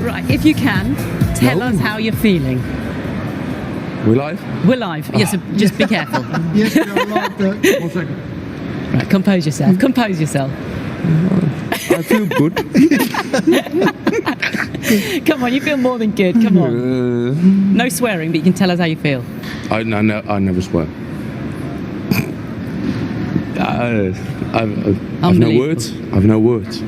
Right, if you can, tell us how you're feeling. We live? We're live. Yes, so just be careful. Yes, we are live. 1 second. Right, compose yourself. Compose yourself. I feel good. Come on, you feel more than good. Come on. No swearing, but you can tell us how you feel. I never swear. I've no words. I've no words.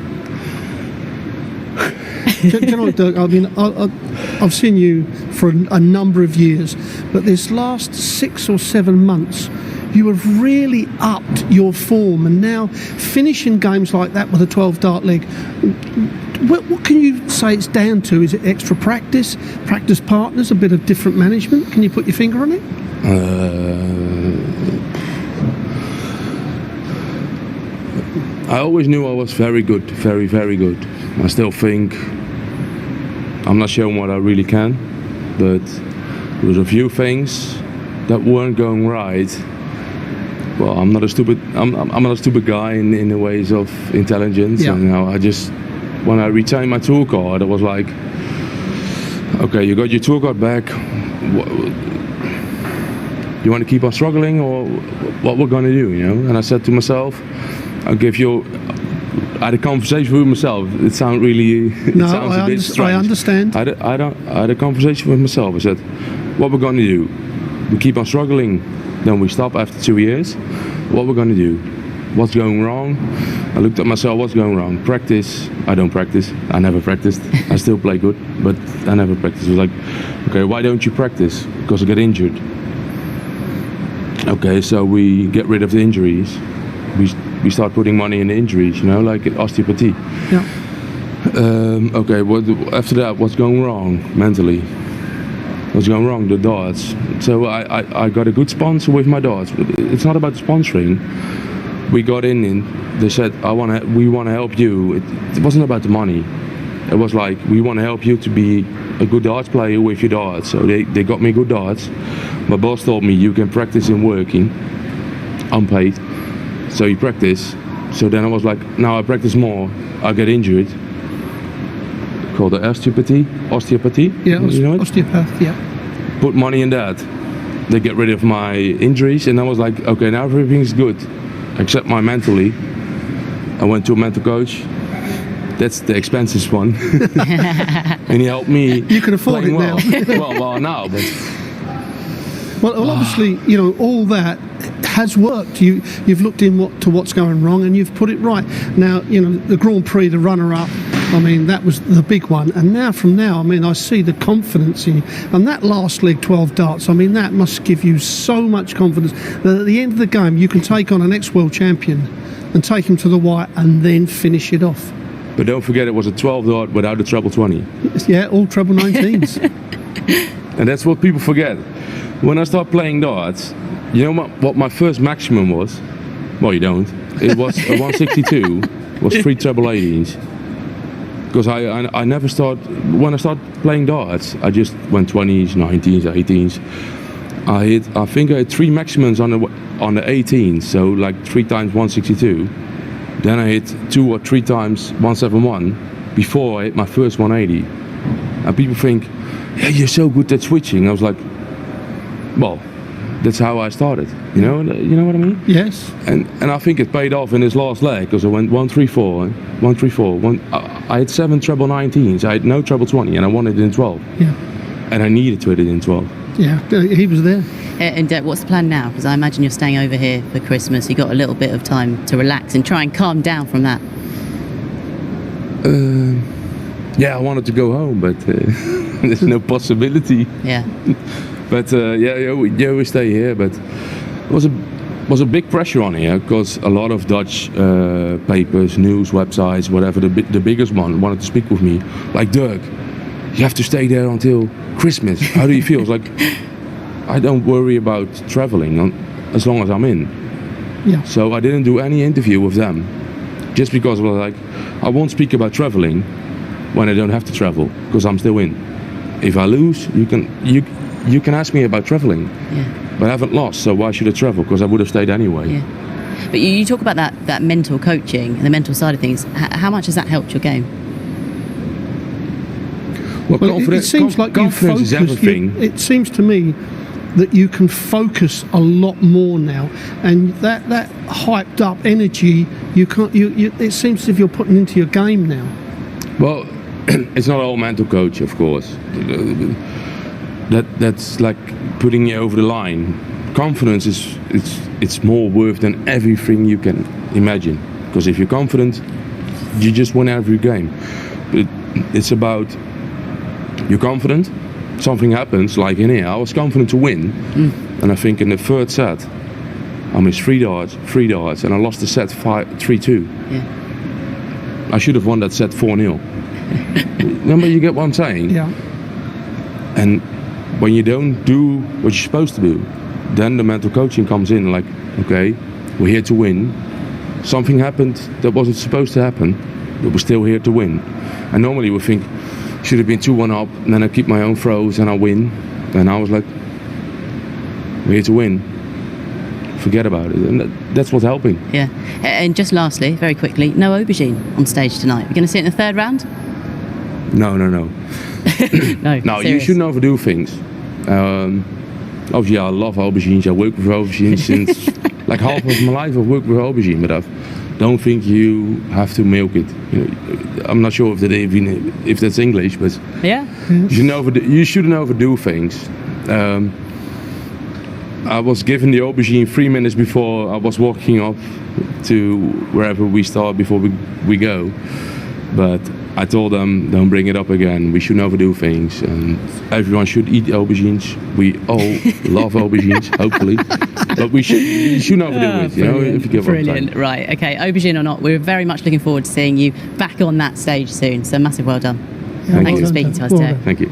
Can I, Dirk? I mean, I've seen you for a number of years, but this last 6 or 7 months, you have really upped your form, and now finishing games like that with a 12-dart leg. What can you say it's down to? Is it extra practice partners, a bit of different management? Can you put your finger on it? I always knew I was very good, very, very good. I still think I'm not showing what I really can, but there was a few things that weren't going right. Well, I'm not a stupid guy in the ways of intelligence. Yeah. And, you know, when I retained my tour card, I was like, okay, you got your tour card back. You want to keep on struggling, or what we're going to do, you know? And I said to myself, I had a conversation with myself. It sounds really, No, it sounds a bit strange. I understand. I had a conversation with myself. I said, what we're going to do? We keep on struggling, then we stop after 2 years. What we're going to do? What's going wrong? I looked at myself, what's going wrong? Practice. I don't practice. I never practiced. I still play good, but I never practiced. It was like, okay, why don't you practice? Because I get injured. Okay, so we get rid of the injuries. We start putting money in the injuries, you know, like osteopathy. Yeah. Okay, after that, what's going wrong mentally? What's going wrong? The darts. So I got a good sponsor with my darts. It's not about sponsoring. We got in. They said, we want to help you. It wasn't about the money. It was like, we want to help you to be a good darts player with your darts. So they got me good darts. My boss told me, you can practice in working, unpaid. So you practice. So then I was like, now I practice more. I get injured. Called the osteopathy. Yeah, you know it? osteopath. Yeah. Put money in that. They get rid of my injuries, and I was like, okay, now everything's good, except my mentally. I went to a mental coach. That's the expensive one, and he helped me. You can afford it well. now. well, now, but. Well, obviously, you know, all that has worked. You've looked to what's going wrong, and you've put it right. Now, you know, the Grand Prix, the runner-up, I mean, that was the big one. And now, I mean, I see the confidence in you. And that last leg, 12 darts, I mean, that must give you so much confidence that at the end of the game, you can take on an ex-world champion and take him to the white and then finish it off. But don't forget, it was a 12 dart without a treble 20. Yeah, all treble 19s. And that's what people forget. When I start playing darts, you know what my first maximum was? Well, you don't. It was a 162, was 3 treble 18s. Because I never when I started playing darts, I just went 20s, 19s, 18s. I think I hit 3 maximums on the 18s, so like 3 times 162. Then I hit 2 or 3 times 171 before I hit my first 180. And people think, yeah, you're so good at switching. I was like, well, that's how I started. You know what I mean? Yes. And I think it paid off in this last leg, because I went 134, 134. I had 7 treble 19s. I had no treble 20, and I won it in 12. Yeah. And I needed to hit it in 12. Yeah, he was there. And what's the plan now? Because I imagine you're staying over here for Christmas. You got a little bit of time to relax and try and calm down from that. Yeah, I wanted to go home, but there's no possibility. Yeah. But we stay here. But it was a big pressure on here, because a lot of Dutch papers, news websites, whatever, the biggest one wanted to speak with me. Like, Dirk, you have to stay there until Christmas. How do you feel? It's like, I don't worry about traveling as long as I'm in. Yeah. So I didn't do any interview with them, just because I was like, I won't speak about traveling when I don't have to travel, because I'm still in. If I lose, you can ask me about traveling. Yeah. But I haven't lost, so why should I travel? Because I would have stayed anyway. Yeah. But you talk about that mental coaching and the mental side of things. How much has that helped your game? Well, it seems like you confidence is focus. everything. It seems to me that you can focus a lot more now, and that hyped up energy you can't. It seems as if you're putting into your game now. Well, it's not all mental coach, of course. That's like putting you over the line. Confidence it's more worth than everything you can imagine. Because if you're confident, you just win every game. It's about you're confident. Something happens, like in here, I was confident to win, and I think in the third set, I missed three darts, and I lost the set 3-2. Yeah. I should have won that set 4-0. Remember, you get what I'm saying? Yeah. And when you don't do what you're supposed to do, then the mental coaching comes in, like, okay, we're here to win. Something happened that wasn't supposed to happen, but we're still here to win. And normally we think, should have been 2-1 up, and then I keep my own throws and I win. And I was like, we're here to win. Forget about it. And that's what's helping. Yeah. And just lastly, very quickly, no aubergine on stage tonight. We're going to see it in the third round? No. No, No, you serious. shouldn't overdo things. Obviously, I love aubergines. I work with aubergines since like half of my life. I've worked with aubergine, but I don't think you have to milk it. You know, I'm not sure if that's English, but Yeah. you shouldn't overdo things. I was given the aubergine 3 minutes before I was walking up to wherever we start before we go. But I told them, don't bring it up again. We shouldn't overdo things. And everyone should eat aubergines. We all love aubergines, hopefully. But we shouldn't overdo it, you know, if you get what I'm saying. Brilliant. Right. Okay. Aubergine or not, we're very much looking forward to seeing you back on that stage soon. So massive well done. Yeah, Thanks for you. speaking to us Well today. done. Thank you.